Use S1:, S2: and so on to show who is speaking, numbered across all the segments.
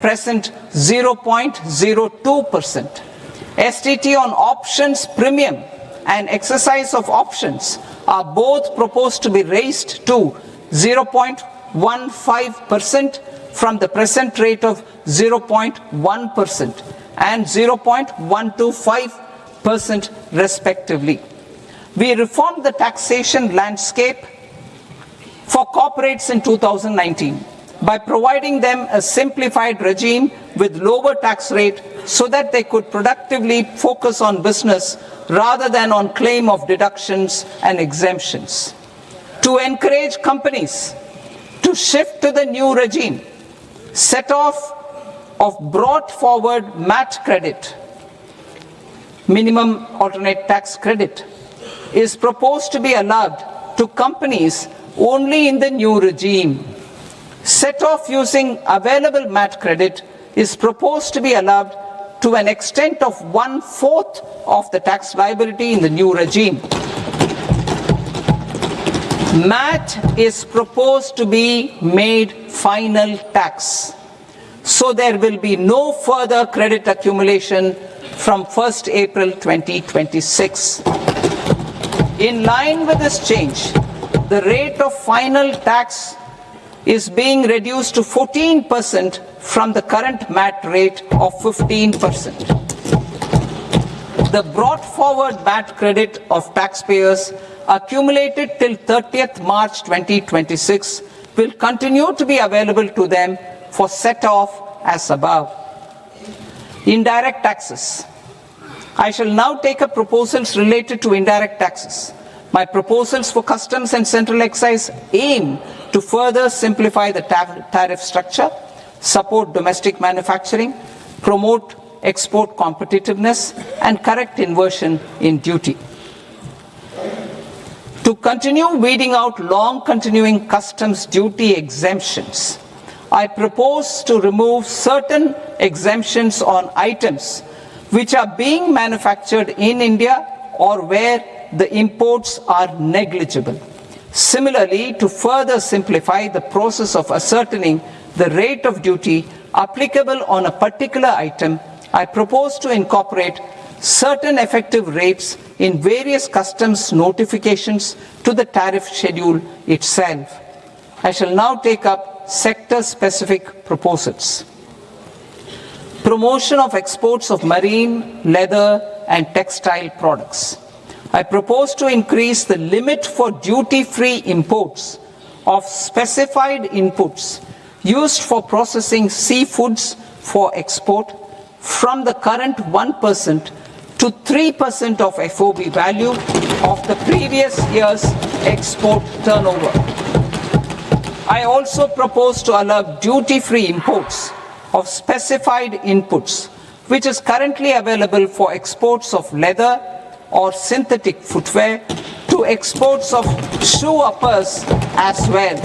S1: present 0.02%. STT on options premium and exercise of options are both proposed to be raised to 0.15% from the present rate of 0.1% and 0.125% respectively. We reformed the taxation landscape for corporates in 2019 by providing them a simplified regime with lower tax rate so that they could productively focus on business rather than on claim of deductions and exemptions. To encourage companies to shift to the new regime, set off of brought forward MAT credit, minimum alternate tax credit, is proposed to be allowed to companies only in the new regime. Set off using available MAT credit is proposed to be allowed to an extent of 1/4 of the tax liability in the new regime. MAT is proposed to be made final tax, so there will be no further credit accumulation from 1st April 2026. In line with this change, the rate of final tax is being reduced to 14% from the current MAT rate of 15%. The brought forward MAT credit of taxpayers accumulated till 30th March 2026 will continue to be available to them for set-off as above. Indirect taxes. I shall now take up proposals related to indirect taxes. My proposals for customs and central excise aim to further simplify the tariff structure, support domestic manufacturing, promote export competitiveness, and correct inversion in duty. To continue weeding out long continuing customs duty exemptions, I propose to remove certain exemptions on items which are being manufactured in India or where the imports are negligible. Similarly, to further simplify the process of ascertaining the rate of duty applicable on a particular item, I propose to incorporate certain effective rates in various customs notifications to the tariff schedule itself. I shall now take up sector-specific proposals. Promotion of exports of marine, leather, and textile products. I propose to increase the limit for duty-free imports of specified inputs used for processing seafoods for export from the current 1% to 3% of FOB value of the previous year's export turnover. I also propose to allow duty-free imports of specified inputs, which is currently available for exports of leather or synthetic footwear, to exports of shoe uppers as well.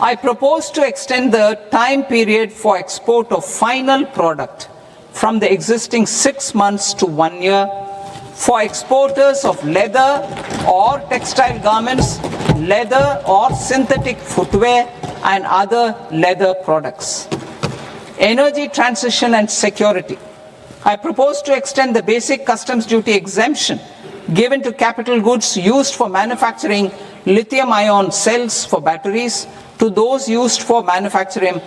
S1: I propose to extend the time period for export of final product from the existing 6 months to 1 year for exporters of leather or textile garments, leather or synthetic footwear, and other leather products. Energy transition and security. I propose to extend the basic customs duty exemption given to capital goods used for manufacturing lithium-ion cells for batteries to those used for manufacturing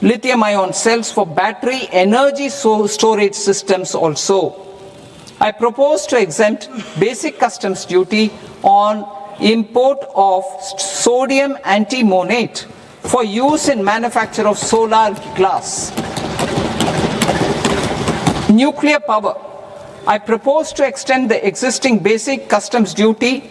S1: lithium-ion cells for battery energy storage systems also. I propose to exempt basic customs duty on import of sodium antimonate for use in manufacture of solar glass. Nuclear power. I propose to extend the existing basic customs duty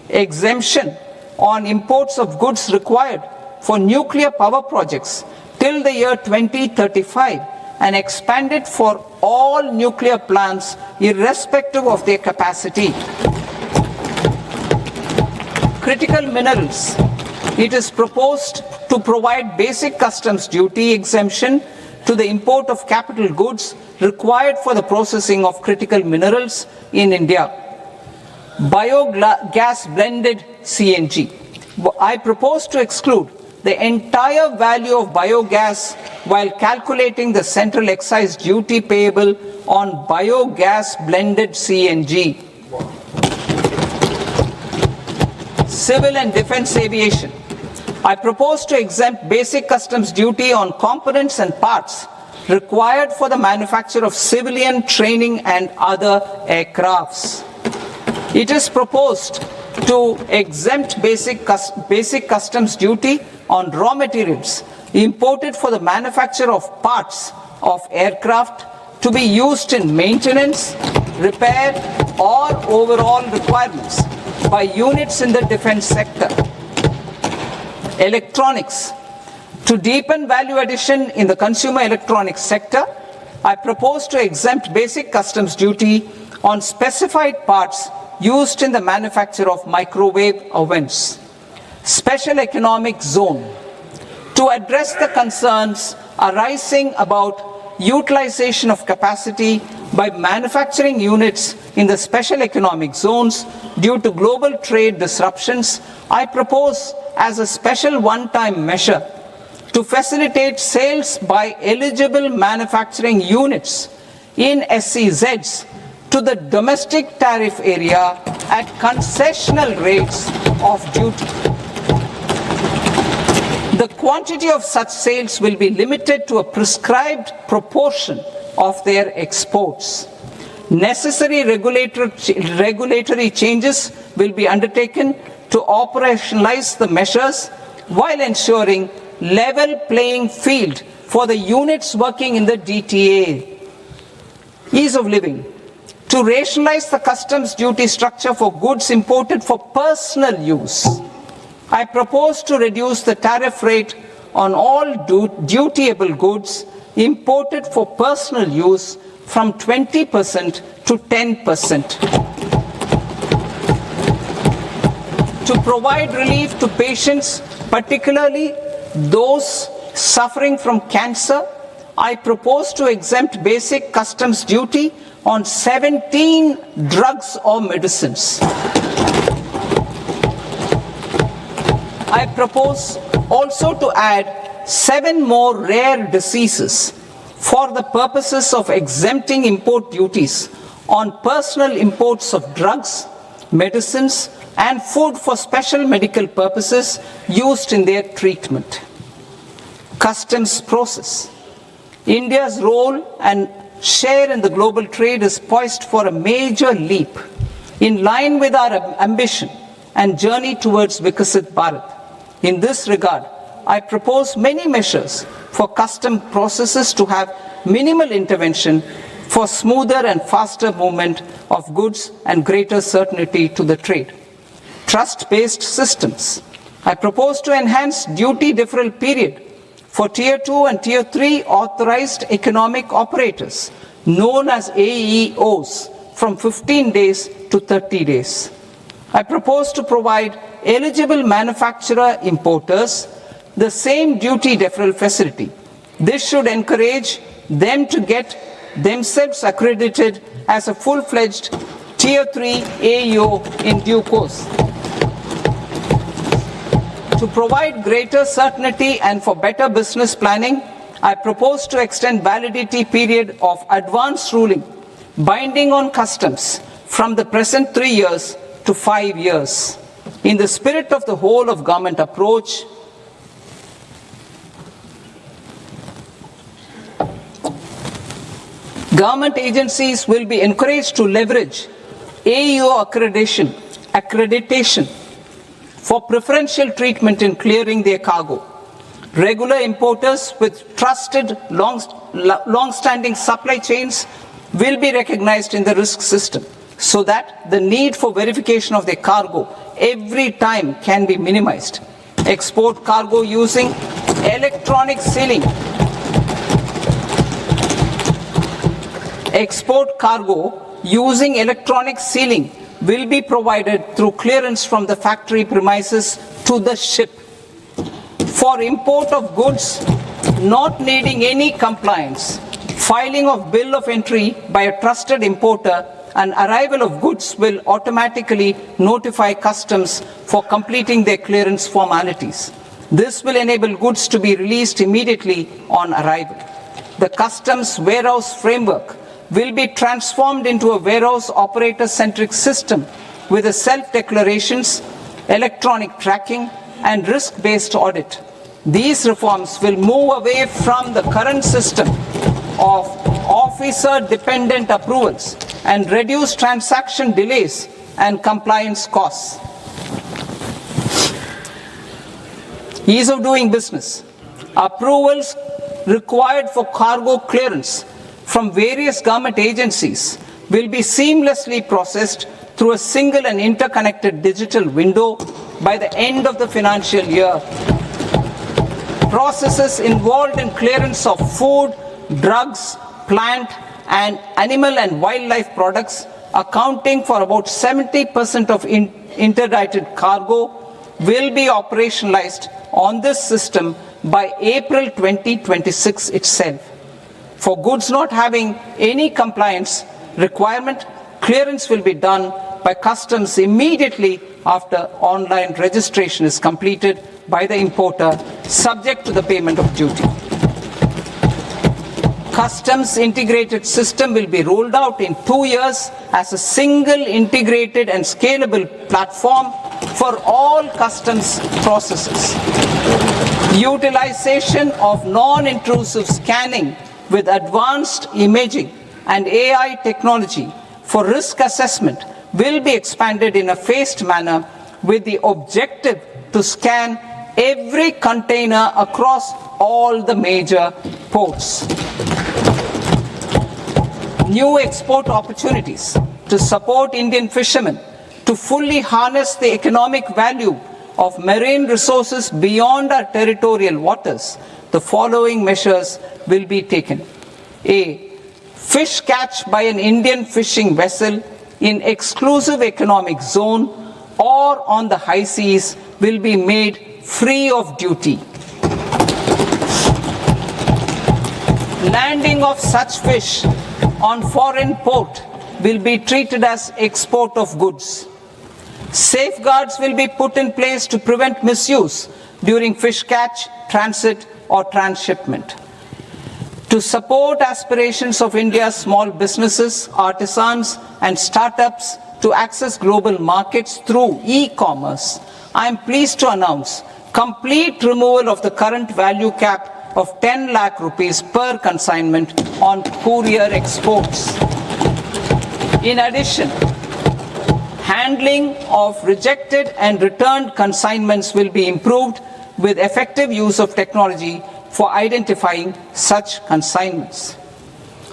S1: exemption on imports of goods required for nuclear power projects till the year 2035 and expand it for all nuclear plants irrespective of their capacity. Critical minerals. It is proposed to provide basic customs duty exemption to the import of capital goods required for the processing of critical minerals in India. Biogas blended CNG. I propose to exclude the entire value of biogas while calculating the central excise duty payable on biogas blended CNG. Civil and Defence Aviation. I propose to exempt basic customs duty on components and parts required for the manufacture of civilian training and other aircrafts. It is proposed to exempt basic customs duty on raw materials imported for the manufacture of parts of aircraft to be used in maintenance, repair, or overall requirements by units in the defense sector. Electronics. To deepen value addition in the consumer electronics sector, I propose to exempt basic customs duty on specified parts used in the manufacture of microwave ovens. Special economic zone. To address the concerns arising about utilization of capacity by manufacturing units in the special economic zones due to global trade disruptions, I propose as a special one-time measure to facilitate sales by eligible manufacturing units in SEZs to the domestic tariff area at concessional rates of duty. The quantity of such sales will be limited to a prescribed proportion of their exports. Necessary regulatory changes will be undertaken to operationalize the measures while ensuring level playing field for the units working in the DTA. Ease of living. To rationalize the customs duty structure for goods imported for personal use, I propose to reduce the tariff rate on all dutiable goods imported for personal use from 20% to 10%. To provide relief to patients, particularly those suffering from cancer, I propose to exempt basic customs duty on 17 drugs or medicines. I propose also to add 7 more rare diseases for the purposes of exempting import duties on personal imports of drugs, medicines, and food for special medical purposes used in their treatment. Customs process. India's role and share in the global trade is poised for a major leap in line with our ambition and journey towards Vikasit Bharat. In this regard, I propose many measures for custom processes to have minimal intervention for smoother and faster movement of goods and greater certainty to the trade. Trust-based systems. I propose to enhance duty deferral period for Tier 2 and Tier 3 authorized economic operators, known as AEOs, from 15 days to 30 days. I propose to provide eligible manufacturer importers the same duty deferral facility. This should encourage them to get themselves accredited as a full-fledged Tier 3 AEO in due course. To provide greater certainty and for better business planning, I propose to extend validity period of advance ruling binding on customs from the present 3 years to 5 years. In the spirit of the whole of government approach, government agencies will be encouraged to leverage AEO accreditation for preferential treatment in clearing their cargo. Regular importers with trusted long-standing supply chains will be recognized in the risk system so that the need for verification of their cargo every time can be minimized. Export cargo using electronic sealing. Export cargo using electronic sealing will be provided through clearance from the factory premises to the ship. For import of goods not needing any compliance, filing of bill of entry by a trusted importer and arrival of goods will automatically notify customs for completing their clearance formalities. This will enable goods to be released immediately on arrival. The customs warehouse framework will be transformed into a warehouse operator-centric system with a self-declarations, electronic tracking, and risk-based audit. These reforms will move away from the current system of officer-dependent approvals and reduce transaction delays and compliance costs. Ease of doing business. Approvals required for cargo clearance from various government agencies will be seamlessly processed through a single and interconnected digital window by the end of the financial year. Processes involved in clearance of food, drugs, plant and animal and wildlife products, accounting for about 70% of interdicted cargo, will be operationalized on this system by April 2026 itself. For goods not having any compliance requirement, clearance will be done by customs immediately after online registration is completed by the importer, subject to the payment of duty. Customs integrated system will be rolled out in 2 years as a single integrated and scalable platform for all customs processes. Utilization of non-intrusive scanning with advanced imaging and AI technology for risk assessment will be expanded in a phased manner with the objective to scan every container across all the major ports. New export opportunities to support Indian fishermen to fully harness the economic value of marine resources beyond our territorial waters. The following measures will be taken. A. Fish catch by an Indian fishing vessel in exclusive economic zone or on the high seas will be made free of duty. Landing of such fish on foreign port will be treated as export of goods. Safeguards will be put in place to prevent misuse during fish catch, transit or transshipment. To support aspirations of India's small businesses, artisans and startups to access global markets through e-commerce, I am pleased to announce complete removal of the current value cap of 10 lakh rupees per consignment on courier exports. In addition, handling of rejected and returned consignments will be improved with effective use of technology for identifying such consignments.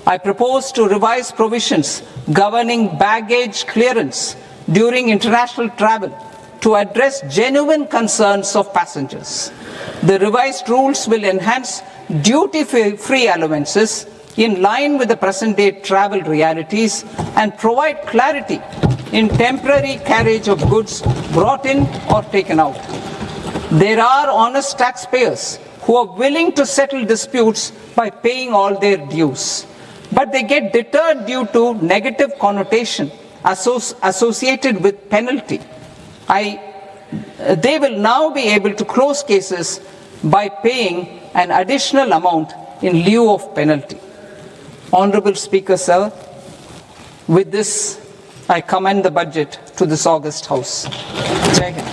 S1: I propose to revise provisions governing baggage clearance during international travel to address genuine concerns of passengers. The revised rules will enhance duty-free allowances in line with the present-day travel realities and provide clarity in temporary carriage of goods brought in or taken out. There are honest taxpayers who are willing to settle disputes by paying all their dues, but they get deterred due to negative connotation associated with penalty. They will now be able to close cases by paying an additional amount in lieu of penalty. Honorable Speaker, sir, with this, I commend the budget to this august House. Jai Hind.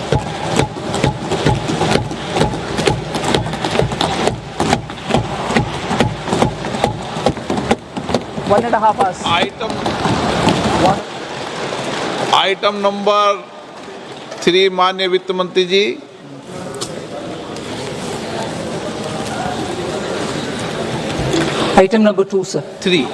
S1: One and a half hours.
S2: Item number 3 माननीय वित्त मंत्री जी.
S1: Item number 2, sir.
S2: 3.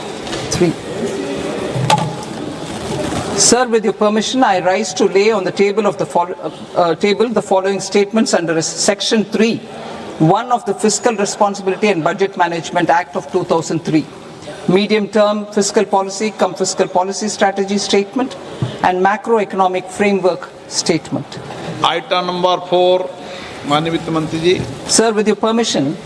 S1: Sir, with your permission, I rise to lay on the table of the following statements under Section 3(1) of the Fiscal Responsibility and Budget Management Act of 2003. Medium-term fiscal policy cum fiscal policy strategy statement and macroeconomic framework statement.
S2: Item number 4 माननीय वित्त मंत्री जी.
S1: Sir, with your permission,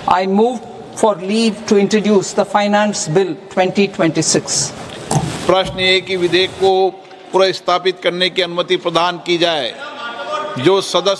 S1: I move for leave to introduce the Finance Bill 2026.
S2: प्रश्न ये कि विधेयक को पुनः स्थापित करने की अनुमति प्रदान की जाए. जो सदस्य